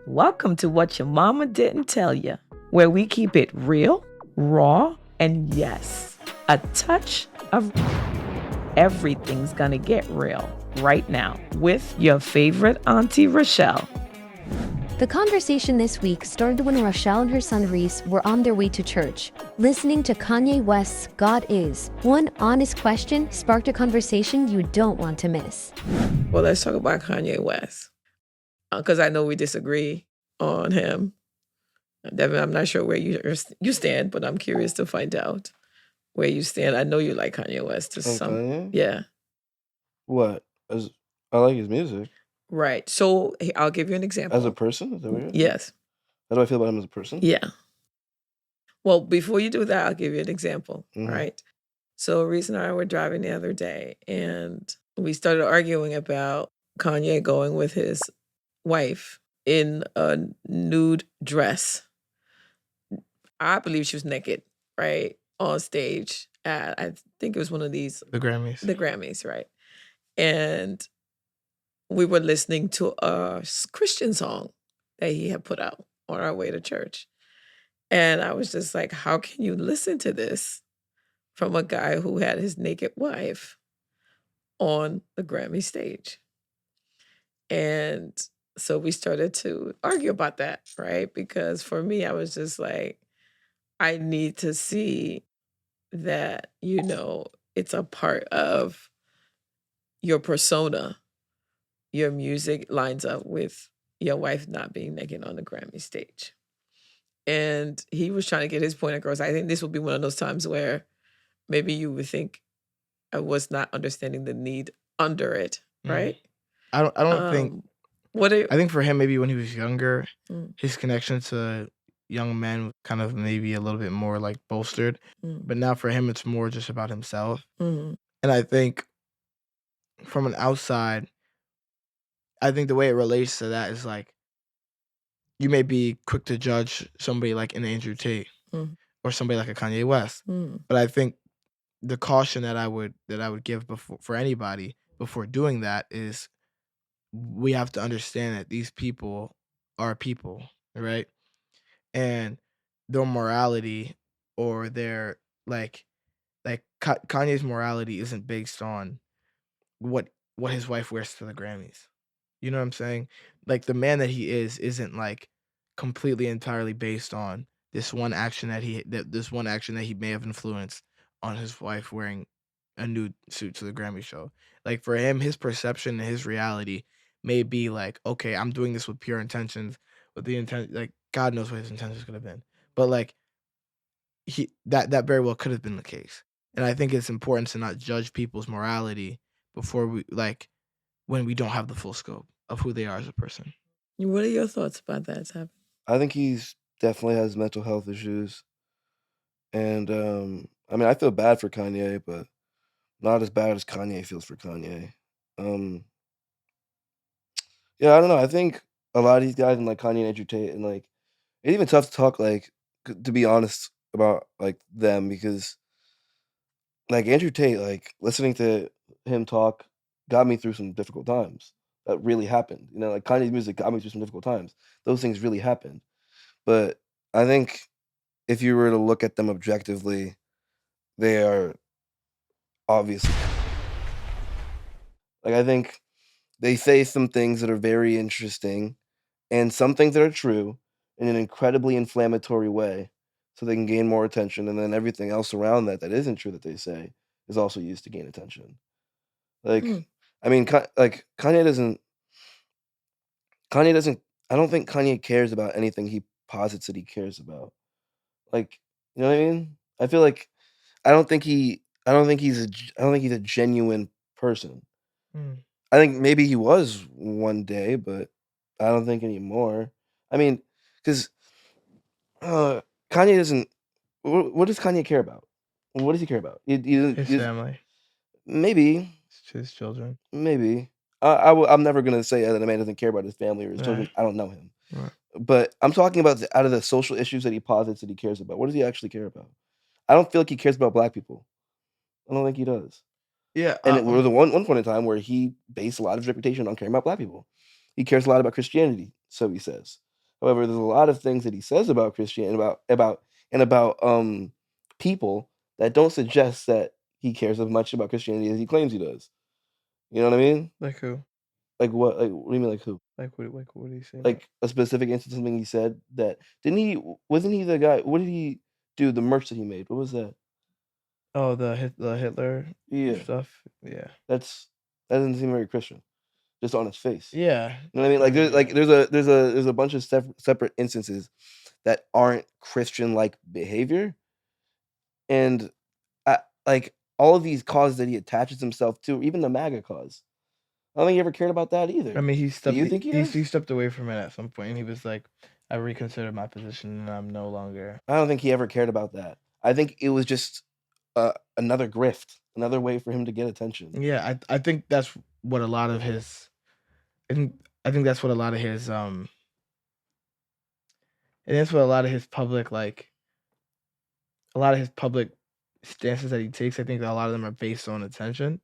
Welcome to What Your Mama Didn't Tell You, where we keep it real, raw, and yes, a touch of everything's gonna get real right now with your favorite Auntie Rochelle. The conversation this week started when Rochelle and her son Reese were on their way to church, listening to Kanye West's God Is. One honest question sparked a conversation you don't want to miss. Well, let's talk about Kanye West, because I know we disagree on him. Devin, I'm not sure where you stand, but I'm curious to find out where you stand. I know you like Kanye West. Kanye? Yeah. What? I like his music. Right. So I'll give you an example. As a person? Is that weird? Yes. How do I feel about him as a person? Yeah. Well, before you do that, I'll give you an example, right? So Reese and I were driving the other day, and we started arguing about Kanye going with his wife in a nude dress. I believe she was naked, right, on stage at, I think it was one of these. The Grammys. The Grammys, right. And we were listening to a Christian song that he had put out on our way to church. And I was just like, how can you listen to this from a guy who had his naked wife on the Grammy stage? And so we started to argue about that, right? Because for me, I was just like, I need to see that, it's a part of your persona. Your music lines up with your wife not being naked on the Grammy stage. And he was trying to get his point across. I think this will be one of those times where maybe you would think I was not understanding the need under it, right? I don't think. I think for him, maybe when he was younger, his connection to young men kind of maybe a little bit more like bolstered. But now for him, it's more just about himself. And I think from an outside, I think the way it relates to that is like, you may be quick to judge somebody like an Andrew Tate or somebody like a Kanye West. But I think the caution that I would give for anybody before doing that is we have to understand that these people are people, right? And their morality or their like Kanye's morality isn't based on what his wife wears to the Grammys. You know what I'm saying? Like the man that he isn't like completely entirely based on this one action that he may have influenced on his wife wearing a nude suit to the Grammy show. Like for him, his perception and his reality may be like, okay, I'm doing this with pure intentions, with the intent, like God knows what his intentions could have been. But like that very well could have been the case. And I think it's important to not judge people's morality before when we don't have the full scope of who they are as a person. What are your thoughts about that, Tab? I think he's definitely has mental health issues. And I feel bad for Kanye, but not as bad as Kanye feels for Kanye. Yeah, I don't know. I think a lot of these guys and like Kanye and Andrew Tate and like it's even tough to talk like to be honest about like them because like Andrew Tate, like listening to him talk got me through some difficult times. That really happened. Like Kanye's music got me through some difficult times. Those things really happened. But I think if you were to look at them objectively, they are obviously like I think they say some things that are very interesting and some things that are true in an incredibly inflammatory way so they can gain more attention and then everything else around that isn't true that they say is also used to gain attention. Like like Kanye doesn't I don't think Kanye cares about anything he posits that he cares about. Like, you know what I mean? I feel like I don't think he's a genuine person. I think maybe he was one day, but I don't think anymore. I mean, because Kanye doesn't. What does Kanye care about? What does he care about? His family, Maybe his children. maybe. I'm never gonna say that a man doesn't care about his family or his children. I don't know him, but I'm talking about out of the social issues that he posits that he cares about. What does he actually care about? I don't feel like he cares about black people. I don't think he does. Yeah, And it was one point in time where he based a lot of his reputation on caring about black people. He cares a lot about Christianity, so he says. However, there's a lot of things that he says about Christianity, about people that don't suggest that he cares as much about Christianity as he claims he does. You know what I mean? Like who? Like what? Like what do you mean? Like who? Like what do you say? Like a specific instance, something he said that wasn't he the guy? What did he do? The merch that he made. What was that? Oh, the Hitler Yeah, stuff. Yeah. that doesn't seem very Christian, just on its face. Yeah. You know what I mean? Like there's a bunch of separate instances that aren't Christian-like behavior, and like all of these causes that he attaches himself to, even the MAGA cause. I don't think he ever cared about that either. I mean, Do you think he stepped away from it at some point, and he was like, "I reconsidered my position, and I'm no longer." I don't think he ever cared about that. I think it was just another grift, another way for him to get attention. Yeah, I think that's what a lot of his. I think that's what a lot of his and that's what a lot of his public stances that he takes. I think that a lot of them are based on attention.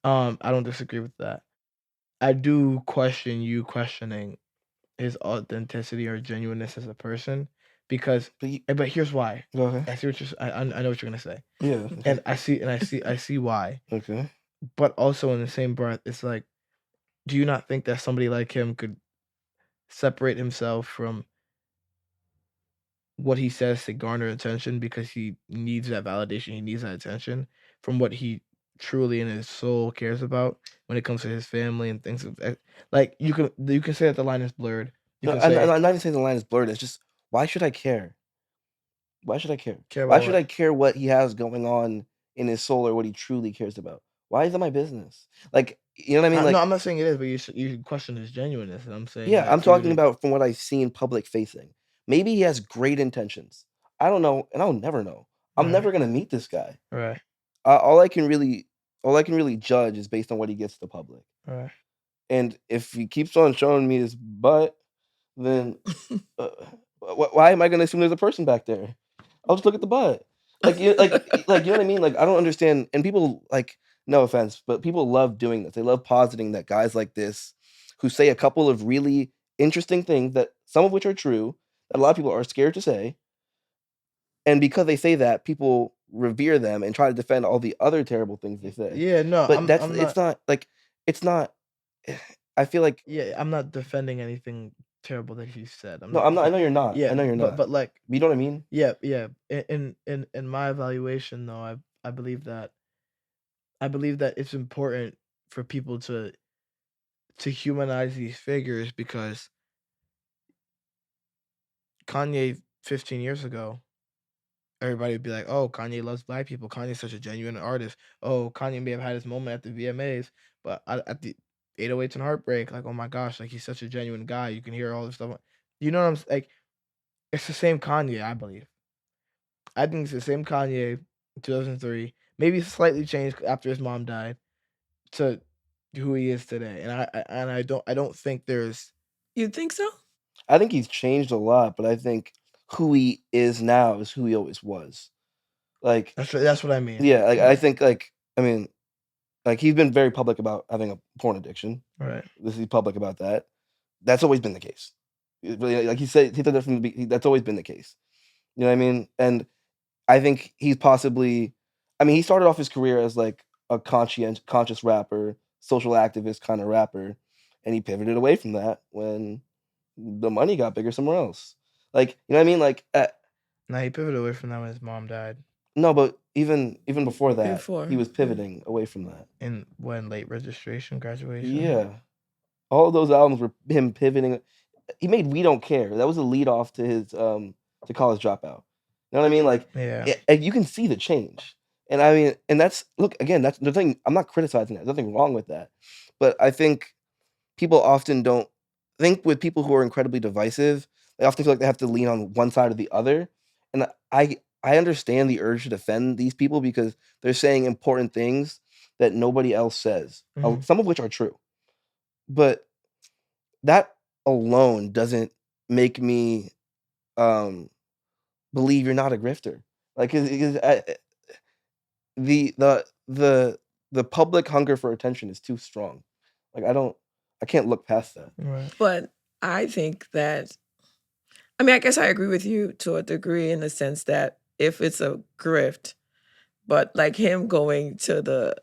I don't disagree with that. I do question you questioning his authenticity or genuineness as a person because but here's why. Go ahead. I see what I know what you're gonna say. Yeah. And I see why. Okay. But also in the same breath, it's like, do you not think that somebody like him could separate himself from what he says to garner attention because he needs that validation, he needs that attention from what he truly in his soul cares about when it comes to his family and things of that. Like you can say that the line is blurred. No, I'm not even saying the line is blurred. It's just, why should I care? Why should I care? Why should I care what he has going on in his soul or what he truly cares about? Why is it my business? Like, you know what I mean? Like, no, I'm not saying it is, but you question his genuineness, and I'm saying yeah, that I'm talking about from what I see in public facing. Maybe he has great intentions. I don't know, and I'll never know. I'm Right. never gonna meet this guy. Right. All I can really judge is based on what he gets to the public. Right. And if he keeps on showing me his butt, then why am I gonna assume there's a person back there? I'll just look at the butt. Like you know what I mean? Like I don't understand. And people, like, no offense, but people love doing this. They love positing that guys like this, who say a couple of really interesting things, that some of which are true, that a lot of people are scared to say, and because they say that, people revere them and try to defend all the other terrible things they say. Yeah, no, but it's not. I feel like, yeah, I'm not defending anything terrible that he said. no, I'm not. I know you're not. Yeah, I know you're not. But like, you know what I mean? yeah. In my evaluation, though, I believe that it's important for people to humanize these figures because Kanye 15 years ago, everybody would be like, "Oh, Kanye loves black people. Kanye's such a genuine artist. Oh, Kanye may have had his moment at the VMAs, but at the 808s and Heartbreak, like, oh my gosh, like he's such a genuine guy. You can hear all this stuff. You know what like? It's the same Kanye, I believe. I think it's the same Kanye, 2003, maybe slightly changed after his mom died, to who he is today. And I don't think there's. You think so? I think he's changed a lot, but I think who he is now is who he always was. Like That's what I mean. Yeah, like I think I mean, like he's been very public about having a porn addiction. Right. He's public about that. That's always been the case. Like he said that from the that's always been the case. You know what I mean? And I think he's possibly, I mean, he started off his career as like a conscious rapper, social activist kind of rapper, and he pivoted away from that when the money got bigger somewhere else. Like, you know what I mean? Like, no, he pivoted away from that when his mom died. No, but even before that, he was pivoting away from that. And when late registration, graduation. Yeah, all of those albums were him pivoting. He made "We Don't Care." That was a lead off to his to College Dropout. You know what I mean? Like, yeah, and you can see the change. And I mean, and that's, look, again, that's the thing. I'm not criticizing that. There's nothing wrong with that. But I think people often don't think, with people who are incredibly divisive, they often feel like they have to lean on one side or the other. And I understand the urge to defend these people because they're saying important things that nobody else says, some of which are true. But that alone doesn't make me believe you're not a grifter. Like, the public hunger for attention is too strong. Like, I can't look past that. right. But I think that I mean, I guess I agree with you to a degree in the sense that if it's a grift, but like him going to the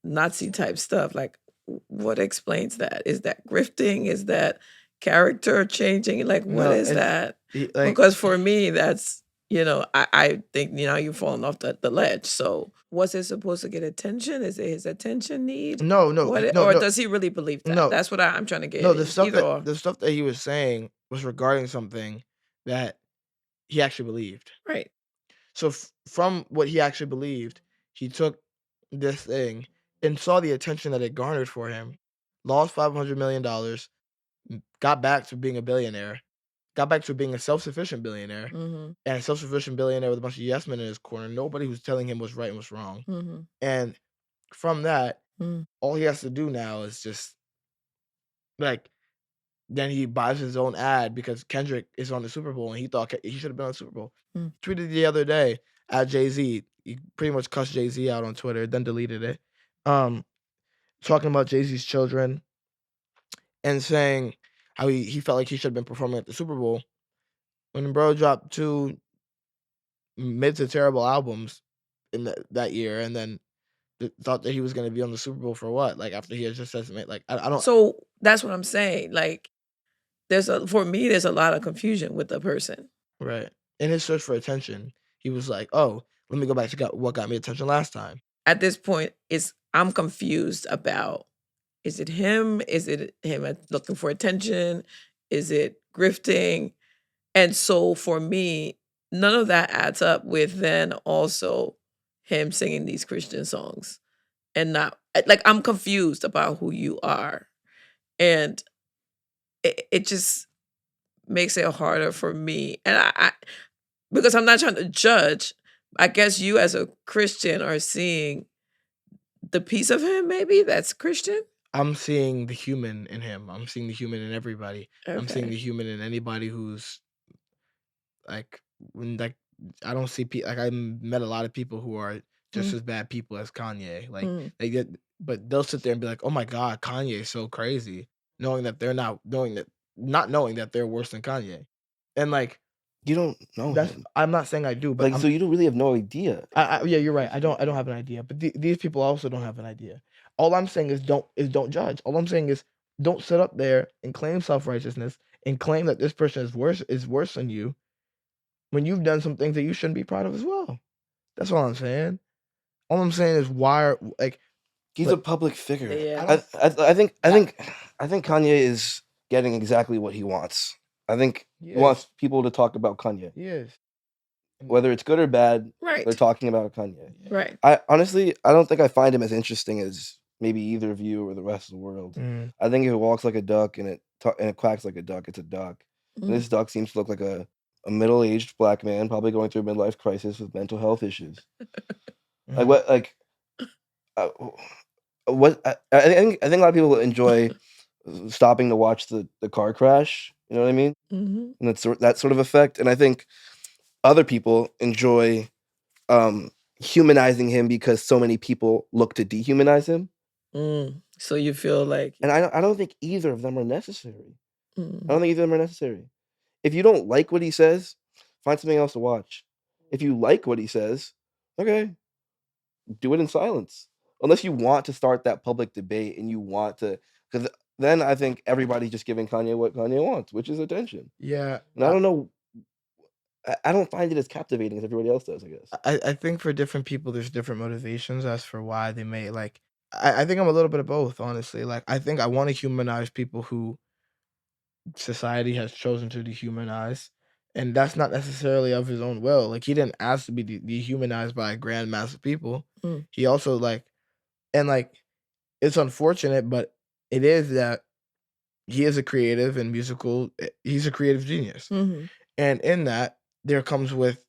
Nazi type stuff, like what explains that? Is that grifting? Is that character changing? Like what No, is it's that? like Because for me, that's I think you're falling off the ledge. So was it supposed to get attention? Is it his attention need? no, Or does he really believe that? no, That's what I'm trying to get. no. It's either or. The stuff that he was saying was regarding something that he actually believed. Right. So from what he actually believed, he took this thing and saw the attention that it garnered for him. Lost $500 million, got back to being a billionaire, got back to being a self-sufficient billionaire, and a self-sufficient billionaire with a bunch of yes men in his corner. Nobody who's telling him what's right and what's wrong. And from that, all he has to do now is just like then he buys his own ad because Kendrick is on the Super Bowl and he thought he should have been on the Super Bowl. Tweeted the other day at Jay-Z. He pretty much cussed Jay-Z out on Twitter, then deleted it. Talking about Jay-Z's children and saying how he felt like he should have been performing at the Super Bowl. When bro dropped 2 mid to terrible albums in that year and then thought that he was going to be on the Super Bowl for what? Like after he had just said something like I don't. So that's what I'm saying. Like for me, there's a lot of confusion with the person. Right. In his search for attention, he was like, "Oh, let me go back to what got me attention last time." At this point, I'm confused about, is it him? Is it him looking for attention? Is it grifting? And so for me, none of that adds up with then also him singing these Christian songs and not like I'm confused about who you are. And it just makes it harder for me. And I because I'm not trying to judge, I guess you as a Christian are seeing the piece of him maybe that's Christian. I'm seeing the human in him. I'm seeing the human in everybody. I'm seeing the human in anybody who's like I don't see like I met a lot of people who are just as bad people as Kanye. Like they get, but they'll sit there and be like, "Oh my God, Kanye is so crazy," knowing that not knowing that they're worse than Kanye, and like You don't know him. I'm not saying I do, but Like, so you don't really have no idea. yeah, you're right. I don't have an idea, but these people also don't have an idea. All I'm saying is don't judge. All I'm saying is don't sit up there and claim self-righteousness and claim that this person is worse than you when you've done some things that you shouldn't be proud of as well. That's all I'm saying. All I'm saying is He's a public figure. Yeah. I think Kanye is getting exactly what he wants. I think he wants people to talk about Kanye. Yes. Whether it's good or bad, Right. they're talking about Kanye. Right. I honestly don't think I find him as interesting as maybe either of you or the rest of the world. I think if it walks like a duck and it quacks like a duck, it's a duck. And this duck seems to look like a middle-aged black man, probably going through a midlife crisis with mental health issues. Like what? Like what? I think a lot of people enjoy stopping to watch the car crash. You know what I mean? And that's that sort of effect. And I think other people enjoy humanizing him because so many people look to dehumanize him. So you feel like, and I don't think either of them are necessary. I don't think either of them are necessary. If you don't like what he says, find something else to watch. If you like what he says, okay, do it in silence. Unless you want to start that public debate and you want to, because then I think everybody's just giving Kanye what Kanye wants, which is attention. Yeah. And I don't know. I don't find it as captivating as everybody else does, I guess. I think for different people, there's different motivations as for why they may like. I think I'm a little bit of both, honestly. Like, I think I want to humanize people who society has chosen to dehumanize, and that's not necessarily of his own will. Like, he didn't ask to be dehumanized by a grand mass of people. He also it's unfortunate, but it is that he is a creative and musical. He's a creative genius, and in that there comes with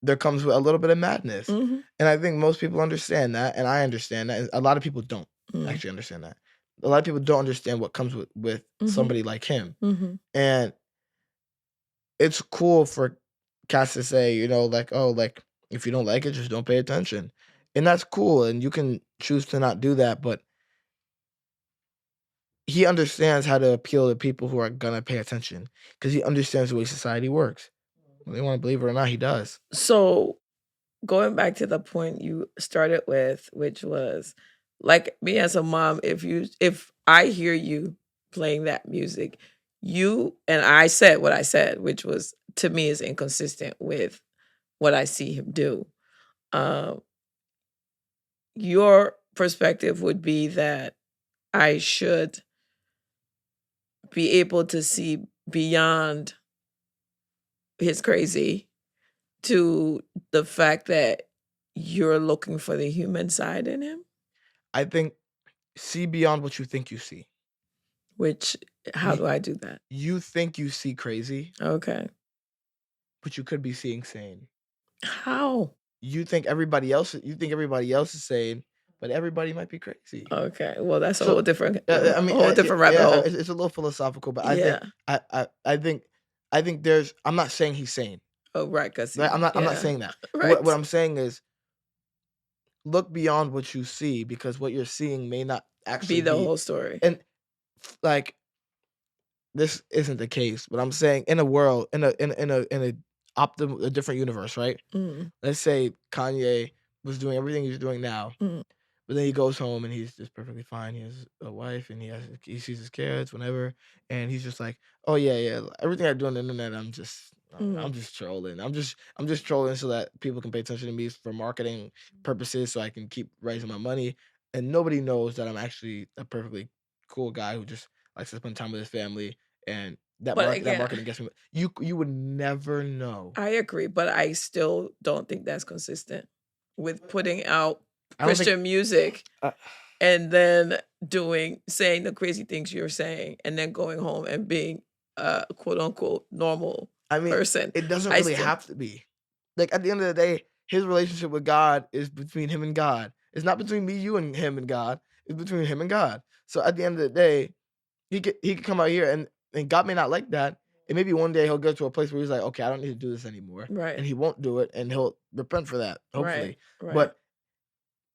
a little bit of madness. And I think most people understand that, and I understand that. And a lot of people don't actually understand that. A lot of people don't understand what comes with somebody like him. And it's cool for cats to say, like, oh, like, if you don't like it, just don't pay attention. And that's cool. And you can choose to not do that. But he understands how to appeal to people who are gonna pay attention because he understands the way society works. Whether they want to believe it or not, he does. So going back to the point you started with, which was like me as a mom, if I hear you playing that music, you and I said what I said, which was to me is inconsistent with what I see him do. Your perspective would be that I should be able to see beyond his crazy to the fact that you're looking for the human side in him, I think see beyond what you think you see. which how do I do that? You think you see crazy, Okay. but you could be seeing sane. How? You think everybody else is sane, but everybody might be crazy. Okay. Well, that's a So, whole different I mean, whole different rabbit hole. it's a little philosophical, but Yeah. I think there's. I'm not saying he's sane. Oh, right, because Right? I'm not saying that. Right. What I'm saying is look beyond what you see because what you're seeing may not actually be the whole story. And like this isn't the case, but I'm saying in a world in a different universe, right? Mm, Let's say Kanye was doing everything he's doing now, mm, but then he goes home and he's just perfectly fine. He has a wife and he sees his kids whenever, and he's just like, oh yeah, everything I do on the internet, I'm just trolling. I'm just trolling so that people can pay attention to me for marketing purposes, so I can keep raising my money, and nobody knows that I'm actually a perfectly cool guy who just likes to spend time with his family, and that But that again, marketing gets me. You would never know. I agree, but I still don't think that's consistent with putting out I don't think- Christian music and then saying the crazy things you're saying and then going home and being a quote unquote normal person. It doesn't really have to be. Like at the end of the day, his relationship with God is between him and God. It's not between me, you, and him and God. It's between him and God. So at the end of the day, he could come out here and God may not like that. And maybe one day he'll get to a place where he's like, okay, I don't need to do this anymore. Right. And he won't do it, and he'll repent for that, hopefully. Right. But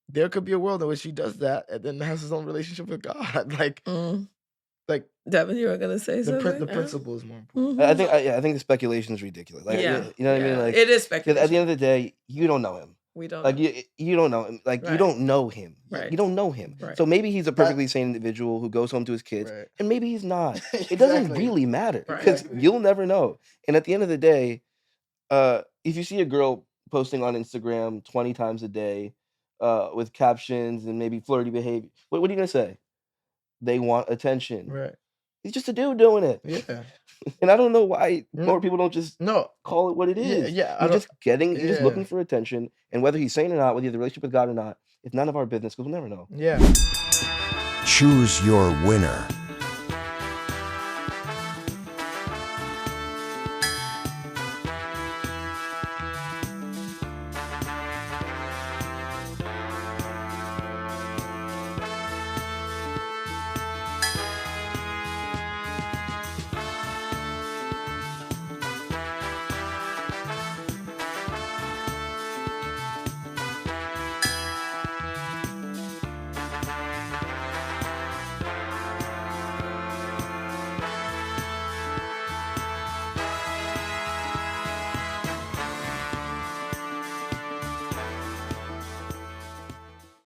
there could be a world in which he does that and then has his own relationship with God. like Devin, you were gonna say something. The principle is more important. I think the speculation is ridiculous. Like, Yeah. you know what I mean? Like, it is speculation. at the end of the day, you don't know him. We don't Like know. you don't know him. Like you don't know him. Right. You don't know him. Right. So maybe he's a perfectly sane individual who goes home to his kids, Right. and maybe he's not. It doesn't Exactly. really matter Right. because you'll never know. And at the end of the day, if you see a girl posting on Instagram 20 times a day, with captions and maybe flirty behavior, what are you gonna say? They want attention. Right. He's just a dude doing it. Yeah. And I don't know why more people don't just No. call it what it is. Yeah. He's just looking Yeah. for attention, and whether he's sane or not, whether he has a relationship with God or not, it's none of our business because we'll never know. Yeah. Choose your winner.